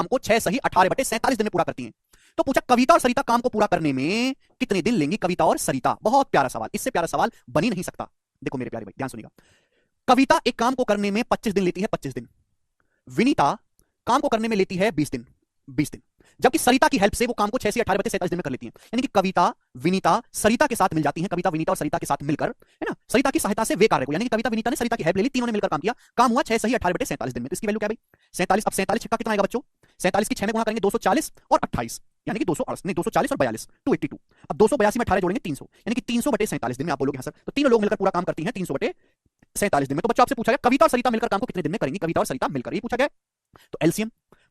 हमको 6 सही 18/47 दिन में पूरा करती हैं। तो पूछा कविता और सरिता काम को पूरा करने में कितने दिन लेंगी कविता और सरिता। बहुत प्यारा सवाल, इससे प्यारा सवाल बन ही नहीं सकता। देखो मेरे प्यारे भाई ध्यान सुनिएगा, कविता एक काम को करने में 25 दिन लेती है, 25 दिन। विनीता काम को करने में लेती है 20 दिन, 20 दिन। जबकि सरिता की हेल्प से वो काम को 6 से 18/47 दिन में कर लेती हैं। यानी कि कविता विनीता सरिता के साथ मिल जाती हैं, कविता विनीता और सरिता के साथ मिलकर, है ना, सरिता की सहायता से वे कार्य को, यानी कि कविता विनीता ने सरिता की हेल्प ले ली, तीनों ने मिलकर काम किया, काम हुआ 6 सही 18/47 दिन में। तो इसकी वैल्यू क्या भाई 47। अब 47 छक्का कितना आएगा बच्चों, 47 की 6 में गुणा करेंगे 240 और 28, यानी कि 248 नहीं 240 और 42 282। अब 282 में 18 जोड़ेंगे 300, यानी कि 300/47 दिन में। आप बोलोगे हाँ सर, तो तीनों लोग मिलकर पूरा काम करती हैं 300/47 दिन में। तो बच्चों आपसे पूछा गया कविता और सरिता मिलकर काम को कितने दिन में करेंगी, कविता और सरिता मिलकर, ये पूछा गया। तो एलसीएम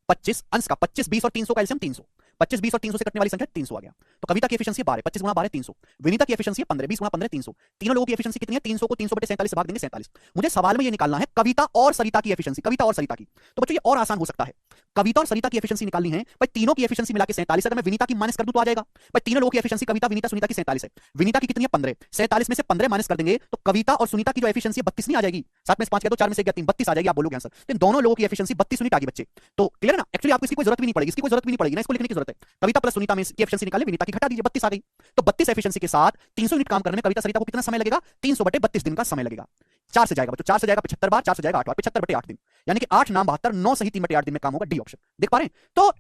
25 अंश का 25 20 और 300 का एलसीएम 300, 25 20 और 300 से कटने वाली संख्या 300 आ गया। तो कविता की एफिशिएंसी 12, 25 गुणा 12 300। विनीता की एफिशिएंसी 15, 20 गुणा 15 300। तीनों लोगों की एफिशिएंसी कितनी है, 300 को 300/47 से भाग देंगे 47। मुझे सवाल में ये निकालना है कविता और सरिता की एफिशिएंसी, कविता और सरिता की। तो बच्चों ये और आसान हो सकता है, कविता और सरिता की एफिशिएंसी निकालनी है भाई, तीनों की एफिशिएंसी मिला के 47। अगर मैं विनीता की माइनस कर दूं तो आ जाएगा भाई, तीनों लोगों की एफिशिएंसी कविता विनीता सुनीता की 47 है, विनीता की कितनी है 15, 47 में से 15 माइनस कर देंगे तो कविता और सुनीता की जो एफिशिएंसी 32 नहीं आ जाएगी, 7 में से 5 कह दो, 4 में से 1 3 32 आ जाएगी। आप बोलोगे आंसर, तो इन दोनों लोगों की एफिशिएंसी 32 यूनिट आ गई बच्चे। तो क्लियर है ना, एक्चुअली आपको इसकी कोई जरूरत भी नहीं पड़ेगी, इसकी कोई जरूरत भी नहीं पड़ेगी ना, इसको लिखने की जरूरत है। कविता प्लस सुनीता में की एफिशिएंसी निकालें, विनीता की घटा दीजिए, 32 आ गई। तो 32 एफिशिएंसी के साथ 300 यूनिट काम करने में कविता सरिता को कितना समय लगेगा, 300/32 दिन का समय लगेगा। 4 से जाएगा बच्चों, 4 से जाएगा 75 बार, 4 से जाएगा 8 बार, 75/8 दिन, यानी कि 8 नाम 72, 9 सही 3/8 दिन में काम होगा, डी ऑप्शन। देख पा रहे हैं। तो